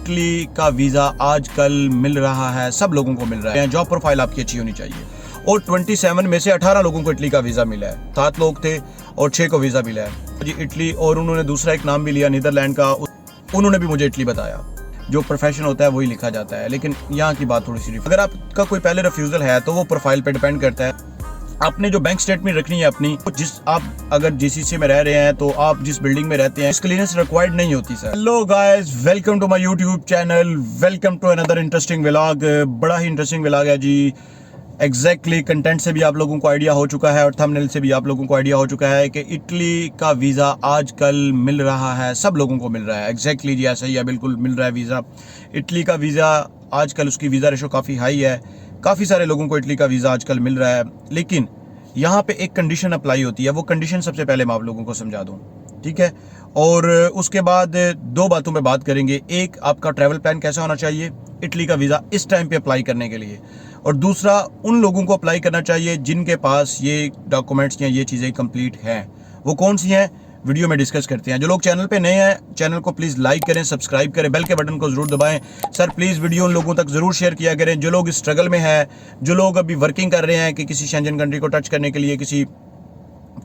Italy का visa आजकल मिल रहा है, सब लोगों को मिल रहा है। जॉब प्रोफाइल आपकी अच्छी होनी चाहिए। और 27 में से 18 लोगों को इटली का वीज़ा मिला है। 7 लोग थे और 6 को वीज़ा मिला है जी इटली। और उन्होंने दूसरा एक नाम भी लिया नीदरलैंड का, उन्होंने भी मुझे इटली बताया। जो प्रोफेशन होता है वही लिखा जाता है, लेकिन यहाँ की बात थोड़ी सी, अगर आपका कोई पहले रिफ्यूज़ल है तो वो प्रोफाइल पे डिपेंड करता है। आपने जो बैंक स्टेटमेंट रखनी है अपनी, जिस आप अगर जीसीसी में रह रहे हैं तो आप जिस बिल्डिंग में रहते हैं क्लीनेस रिक्वायर्ड नहीं होती sir. Hello guys, welcome to my YouTube channel, welcome to another interesting vlog. बड़ा ही इंटरेस्टिंग व्लॉग है जी। एग्जैक्टली कंटेंट से भी आप लोगों को आइडिया हो चुका है और थंबनेल से भी आप लोगों को आइडिया हो चुका है कि इटली का वीज़ा आजकल मिल रहा है, सब लोगों को मिल रहा है। एग्जैक्टली जी ऐसा ही है, बिल्कुल मिल रहा है वीज़ा। इटली का वीज़ा आजकल उसकी वीज़ा रेशो काफ़ी हाई है, काफ़ी सारे लोगों को इटली का वीज़ा आजकल मिल रहा है। लेकिन यहाँ पे एक कंडीशन अप्लाई होती है, वो कंडीशन सबसे पहले मैं आप लोगों को समझा दूँ, ठीक है। और उसके बाद दो बातों पे बात करेंगे। एक, आपका ट्रैवल प्लान कैसा होना चाहिए इटली का वीज़ा इस टाइम पे अप्लाई करने के लिए, और दूसरा, उन लोगों को अप्लाई करना चाहिए जिनके पास ये डॉक्यूमेंट्स या ये चीज़ें कंप्लीट हैं। वो कौन सी हैं, वीडियो में डिस्कस करते हैं। जो लोग चैनल पे नए हैं, चैनल को प्लीज़ लाइक करें, सब्सक्राइब करें, बेल के बटन को ज़रूर दबाएं। सर प्लीज़ वीडियो उन लोगों तक ज़रूर शेयर किया करें जो लोग स्ट्रगल में हैं, जो लोग अभी वर्किंग कर रहे हैं कि किसी शेंजन कंट्री को टच करने के लिए किसी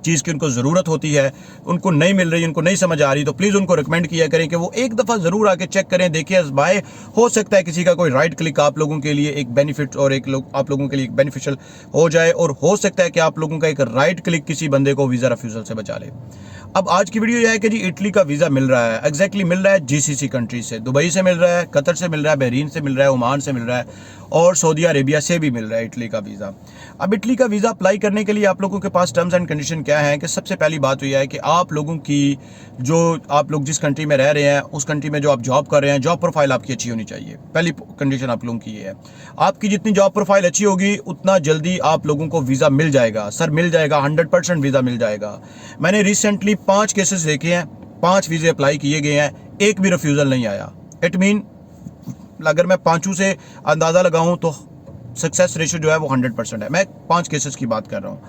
चीज़ की उनको ज़रूरत होती है, उनको नहीं मिल रही, उनको नहीं समझ आ रही, तो प्लीज़ उनको रिकमेंड किया करें कि वो एक दफ़ा ज़रूर आके चेक करें, देखिए आज़माएं। हो सकता है किसी का कोई राइट क्लिक आप लोगों के लिए एक बेनिफिट और आप लोगों के लिए एक बेनिफिशियल हो जाए, और हो सकता है कि आप लोगों का एक राइट क्लिक किसी बंदे को वीज़ा रिफ्यूज़ल से बचा ले। अब आज की वीडियो यह है कि जी इटली का वीज़ा मिल रहा है, एग्जैक्टली मिल रहा है जीसीसी कंट्री से। दुबई से मिल रहा है, कतर से मिल रहा है, बहरीन से मिल रहा है, ओमान से मिल रहा है, और सऊदी अरेबिया से भी मिल रहा है इटली का वीज़ा। अब इटली का वीज़ा अप्लाई करने के लिए आप लोगों के पास टर्म्स एंड कंडीशन क्या है कि सबसे पहली बात तो यह है कि आप लोगों की आप लोग जिस कंट्री में रह रहे हैं उस कंट्री में जो आप जॉब कर रहे हैं, जॉब प्रोफाइल आपकी अच्छी होनी चाहिए। पहली कंडीशन आप लोगों की ये है। आपकी जितनी जॉब प्रोफाइल अच्छी होगी उतना जल्दी आप लोगों को वीज़ा मिल जाएगा। सर मिल जाएगा, 100% वीज़ा मिल जाएगा। मैंने रिसेंटली 5 केसेस देखे हैं, 5 वीज़े अप्लाई किए गए हैं, एक भी रिफ्यूज़ल नहीं आया। इट मीन अगर मैं 5 से अंदाज़ा लगाऊं तो सक्सेस रेशो जो है वो 100% है। मैं 5 केसेस की बात कर रहा हूँ।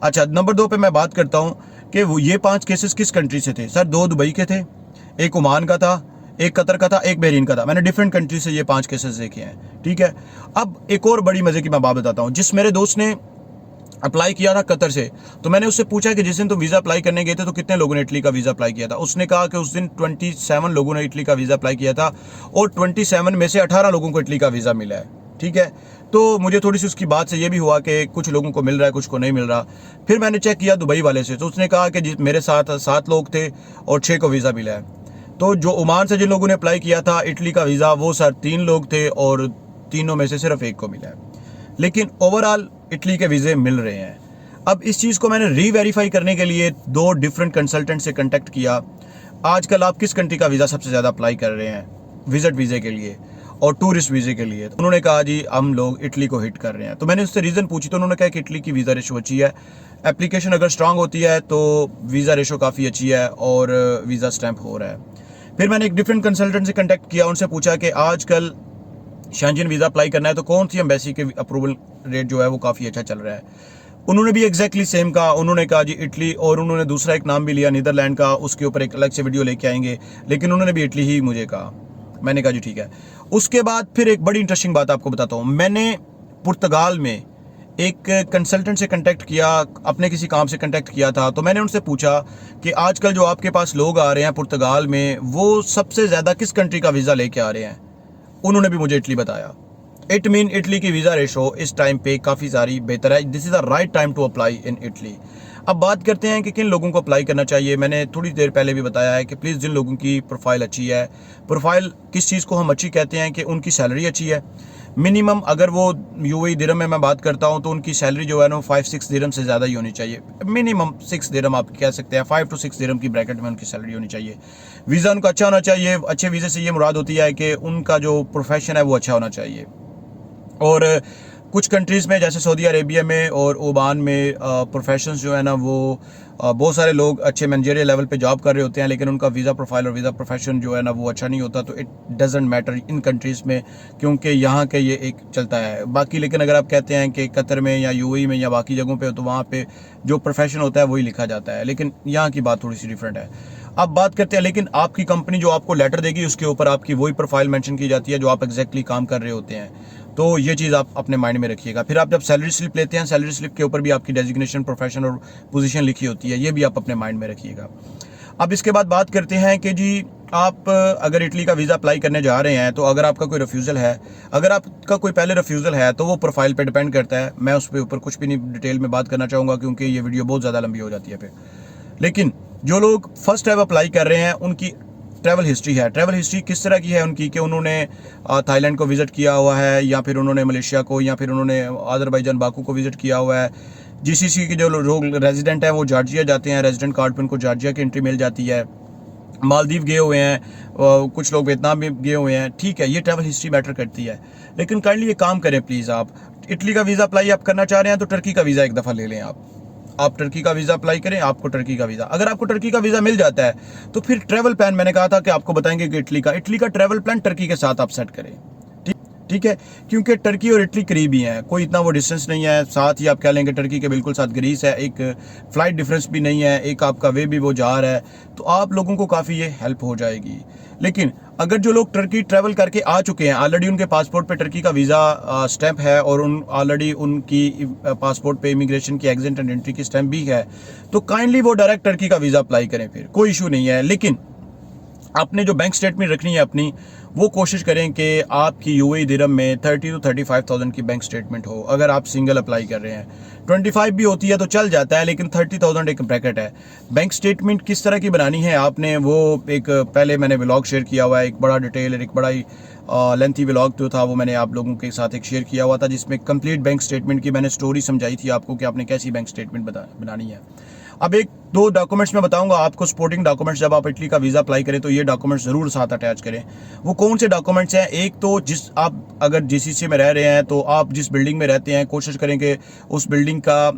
अच्छा, नंबर 2 पे मैं बात करता हूँ कि वो ये 5 केसेस किस कंट्री से थे। सर 2 दुबई के थे, एक ओमान का था, एक कतर का था, एक बहरीन का था। मैंने डिफरेंट कंट्री से ये 5 केसेस देखे हैं, ठीक है। अब एक और बड़ी मज़े की मैं बात बताता हूँ। जिस मेरे दोस्त ने अप्लाई किया था कतर से, तो मैंने उससे पूछा कि जिस दिन तो वीज़ा अप्लाई करने गए थे तो कितने लोगों ने इटली का वीज़ा अप्लाई किया था। उसने कहा कि उस दिन 27 लोगों ने इटली का वीज़ा अप्लाई किया था, और 27 में से 18 लोगों को इटली का वीज़ा मिला है, ठीक है। तो मुझे थोड़ी सी उसकी बात से ये भी हुआ कि कुछ लोगों को मिल रहा है, कुछ को नहीं मिल रहा। फिर मैंने चेक किया दुबई वाले से, तो उसने कहा कि मेरे साथ 7 लोग थे और 6 को वीज़ा मिला है। तो जो ओमान से जिन लोगों ने अप्लाई किया था इटली का वीज़ा, वो सर 3 लोग थे और तीनों में से सिर्फ एक को मिला है। लेकिन ओवरऑल इटली के वीज़े मिल रहे हैं। अब इस चीज़ को मैंने रीवेरीफाई करने के लिए 2 डिफरेंट कंसल्टेंट से कांटेक्ट किया। आजकल आप किस कंट्री का वीज़ा सबसे ज़्यादा अप्लाई कर रहे हैं विजिट वीज़े के लिए और टूरिस्ट वीज़े के लिए? तो उन्होंने कहा जी हम लोग इटली को हिट कर रहे हैं। तो मैंने उससे रीज़न पूछी, तो उन्होंने कहा कि इटली की वीज़ा रेशो अच्छी है, एप्लीकेशन अगर स्ट्रांग होती है तो वीज़ा रेशो काफ़ी अच्छी है और वीज़ा स्टैम्प हो रहा है। फिर मैंने एक डिफरेंट कंसल्टेंट से कॉन्टैक्ट किया, उनसे पूछा कि आजकल शेंजन वीज़ा अप्लाई करना है तो कौन सी एम्बेसी के अप्रूवल रेट जो है वो काफ़ी अच्छा चल रहा है। उन्होंने भी एग्जैक्टली सेम कहा। उन्होंने कहा जी इटली, और उन्होंने दूसरा एक नाम भी लिया नीदरलैंड का, उसके ऊपर एक अलग से वीडियो लेके आएंगे, लेकिन उन्होंने भी इटली ही मुझे कहा। मैंने कहा जी ठीक है। उसके बाद फिर एक बड़ी इंटरेस्टिंग बात आपको बताता हूँ। मैंने पुर्तगाल में एक कंसल्टेंट से कांटेक्ट किया, अपने किसी काम से कांटेक्ट किया था। तो मैंने उनसे पूछा कि आजकल जो आपके पास लोग आ रहे हैं पुर्तगाल में, वो सबसे ज़्यादा किस कंट्री का वीज़ा लेके आ रहे हैं? उन्होंने भी मुझे इटली बताया। इट मीन इटली की वीज़ा रेशो इस टाइम पे काफ़ी सारी बेहतर है। This is the right time to apply in Italy. अब बात करते हैं कि किन लोगों को अप्लाई करना चाहिए। मैंने थोड़ी देर पहले भी बताया है कि प्लीज़ जिन लोगों की प्रोफाइल अच्छी है, प्रोफाइल किस चीज़ को हम अच्छी कहते हैं कि उनकी सैलरी अच्छी है। मिनिमम अगर वो यूएई दिरहम में मैं बात करता हूँ तो उनकी सैलरी जो है ना 5-6 दिरहम से ज़्यादा ही होनी चाहिए। मिनिमम 6 दिरहम आप कह सकते हैं, 5 to 6 दिरहम की ब्रैकेट में उनकी सैलरी होनी चाहिए। वीज़ा उनका अच्छा होना चाहिए। अच्छे वीज़े से ये मुराद होती है कि उनका जो प्रोफेशन है वो अच्छा होना चाहिए। और कुछ कंट्रीज़ में जैसे सऊदी अरेबिया में और ओमान में प्रोफेशंस जो है ना वो बहुत सारे लोग अच्छे मैनेजरियल लेवल पे जॉब कर रहे होते हैं, लेकिन उनका वीज़ा प्रोफाइल और वीज़ा प्रोफेशन जो है ना वो अच्छा नहीं होता। तो it doesn't matter in countries में, क्योंकि यहाँ के ये एक चलता है। बाकी लेकिन अगर आप कहते हैं कि कतर में या यूएई में या बाकी जगहों पे, तो वहाँ पे जो प्रोफेशन होता है वही लिखा जाता है, लेकिन यहाँ की बात थोड़ी सी डिफरेंट है। अब बात करते हैं, लेकिन आपकी कंपनी जो आपको लेटर देगी उसके ऊपर आपकी वही प्रोफाइल मेंशन की जाती है जो आप एग्जैक्टली काम कर रहे होते हैं। तो ये चीज़ आप अपने माइंड में रखिएगा। फिर आप जब सैलरी स्लिप लेते हैं, सैलरी स्लिप के ऊपर भी आपकी डेजिग्नेशन, प्रोफेशन और पोजीशन लिखी होती है, ये भी आप अपने माइंड में रखिएगा। अब इसके बाद बात करते हैं कि जी आप अगर इटली का वीज़ा अप्लाई करने जा रहे हैं तो अगर आपका कोई रिफ्यूज़ल है, अगर आपका कोई पहले रिफ्यूज़ल है तो वो प्रोफाइल पे डिपेंड करता है। मैं उस पे ऊपर कुछ भी नहीं डिटेल में बात करना चाहूँगा क्योंकि ये वीडियो बहुत ज़्यादा लंबी हो जाती है फिर। लेकिन जो लोग फर्स्ट टाइम अप्लाई कर रहे हैं उनकी ट्रैवल हिस्ट्री है। ट्रैवल हिस्ट्री किस तरह की है उनकी कि उन्होंने थाईलैंड को विज़िट किया हुआ है, या फिर उन्होंने मलेशिया को, या फिर उन्होंने अज़रबैजान बाकू को विज़िट किया हुआ है। जीसीसी के जो लोग रेजिडेंट हैं वो जॉर्जिया जाते हैं, रेजिडेंट कार्ड पर उनको जॉर्जिया की एंट्री मिल जाती है। मालदीव गए हुए हैं, कुछ लोग वियतनाम भी गए हुए हैं, ठीक है, ये ट्रैवल हिस्ट्री मैटर करती है। लेकिन काइंडली ये काम करें प्लीज़, आप इटली का वीज़ा अप्लाई आप करना चाह रहे हैं तो टर्की का वीज़ा एक दफ़ा ले लें। आप टर्की का वीज़ा अप्लाई करें, आपको टर्की का वीज़ा, अगर आपको टर्की का वीज़ा मिल जाता है तो फिर ट्रैवल प्लान, मैंने कहा था कि आपको बताएंगे कि इटली का ट्रैवल प्लान टर्की के साथ आप सेट करें। ठीक है, क्योंकि टर्की और इटली करीब ही हैं, कोई इतना वो डिस्टेंस नहीं है। साथ ही आप कह लेंगे टर्की के बिल्कुल साथ ग्रीस है, एक फ़्लाइट डिफरेंस भी नहीं है, एक आपका वे भी वो जा रहा है, तो आप लोगों को काफ़ी ये हेल्प हो जाएगी। लेकिन अगर जो लोग टर्की ट्रैवल करके आ चुके हैं, ऑलरेडी उनके पासपोर्ट पे टर्की का वीज़ा स्टैंप है और ऑलरेडी उनकी पासपोर्ट पे इमिग्रेशन की एग्जिट एंड एंट्री की स्टैंप भी है, तो काइंडली वो डायरेक्ट टर्की का वीज़ा अप्लाई करें, फिर कोई इशू नहीं है। लेकिन आपने जो बैंक स्टेटमेंट रखनी है अपनी, वो कोशिश करें कि आपकी यूएई दिरहम में 30 to 35,000 की बैंक स्टेटमेंट हो। अगर आप सिंगल अप्लाई कर रहे हैं, 25 भी होती है तो चल जाता है, लेकिन 30,000 एक ब्रैकेट है। बैंक स्टेटमेंट किस तरह की बनानी है आपने, वो एक पहले मैंने व्लॉग शेयर किया हुआ है, एक बड़ा डिटेल, एक बड़ा ही लेंथी व्लॉग जो था वो मैंने आप लोगों के साथ एक शेयर किया हुआ था, जिसमें कंप्लीट बैंक स्टेटमेंट की मैंने स्टोरी समझाई थी आपको कि आपने कैसी बैंक स्टेटमेंट बनानी है। अब एक दो डॉक्यूमेंट्स मैं बताऊंगा आपको, सपोर्टिंग डॉक्यूमेंट्स, जब आप इटली का वीज़ा अप्लाई करें तो ये डॉक्यूमेंट्स ज़रूर साथ अटैच करें। वो कौन से डॉक्यूमेंट्स हैं? एक तो जिस आप अगर जीसीसी में रह रहे हैं तो आप जिस बिल्डिंग में रहते हैं कोशिश करें कि उस बिल्डिंग का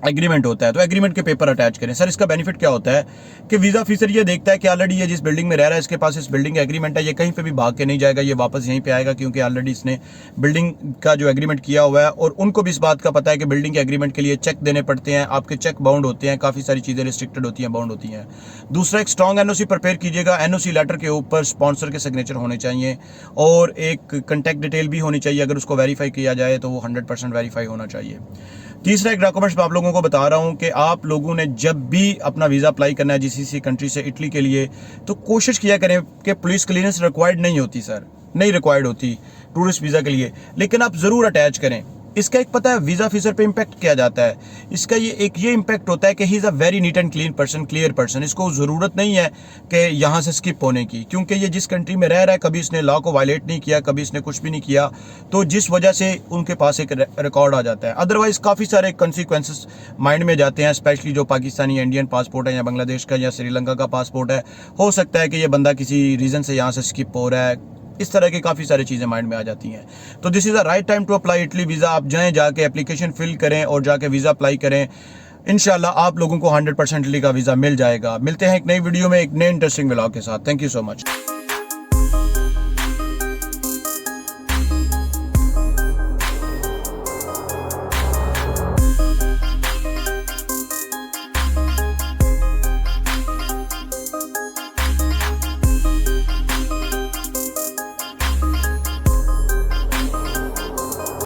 एग्रीमेंट होता है तो एग्रीमेंट के पेपर अटैच करें। सर इसका बेनिफिट क्या होता है कि वीज़ा ऑफिसर ये देखता है कि ऑलरेडी ये जिस बिल्डिंग में रह रहा है इसके पास इस बिल्डिंग का एग्रीमेंट है, ये कहीं पे भी भाग के नहीं जाएगा, ये वापस यहीं पे आएगा क्योंकि ऑलरेडी इसने बिल्डिंग का जो एग्रीमेंट किया हुआ है। और उनको भी इस बात का पता है कि बिल्डिंग के एग्रीमेंट के लिए चेक देने पड़ते हैं, आपके चेक बाउंड होते हैं, काफ़ी सारी चीज़ें रिस्ट्रिक्टेड होती हैं, बाउंड होती हैं। दूसरा, एक स्ट्रॉन्ग एनओसी प्रिपेयर कीजिएगा। एनओसी लेटर के ऊपर स्पॉन्सर के सिग्नेचर होने चाहिए और एक कंटैक्ट डिटेल भी होनी चाहिए। अगर उसको वेरीफाई किया जाए तो वो 100% वेरीफाई होना चाहिए। तीसरा एक डॉक्यूमेंट्स मैं आप लोगों को बता रहा हूं कि आप लोगों ने जब भी अपना वीज़ा अप्लाई करना है जीसीसी कंट्री से इटली के लिए, तो कोशिश किया करें कि पुलिस क्लियरेंस रिक्वायर्ड नहीं होती सर, नहीं रिक्वायर्ड होती टूरिस्ट वीज़ा के लिए, लेकिन आप ज़रूर अटैच करें। इसका एक पता है वीज़ा ऑफिसर पे इम्पैक्ट क्या जाता है, इसका ये इम्पैक्ट होता है कि he is a very neat and clean person, clear person. इसको ज़रूरत नहीं है कि यहाँ से स्किप होने की, क्योंकि ये जिस कंट्री में रह रहा है कभी इसने लॉ को वायलेट नहीं किया, कभी इसने कुछ भी नहीं किया, तो जिस वजह से उनके पास एक रिकॉर्ड आ जाता है। अदरवाइज़ काफ़ी सारे कंसिक्वेंसेस माइंड में जाते हैं, स्पेशली जो पाकिस्तानी इंडियन पासपोर्ट है या बांग्लादेश का या श्रीलंका का पासपोर्ट है। हो सकता है कि ये बंदा किसी रीज़न से यहाँ से स्किप हो रहा है, इस तरह की काफ़ी सारी चीज़ें माइंड में आ जाती हैं। तो this is the right time to apply Italy visa. आप जाएं, जाके एप्लीकेशन फिल करें और जाके वीज़ा अप्लाई करें। इंशाल्लाह आप लोगों को 100% इटली का वीज़ा मिल जाएगा। मिलते हैं एक नई वीडियो में एक नए इंटरेस्टिंग व्लॉग के साथ। Thank you so much.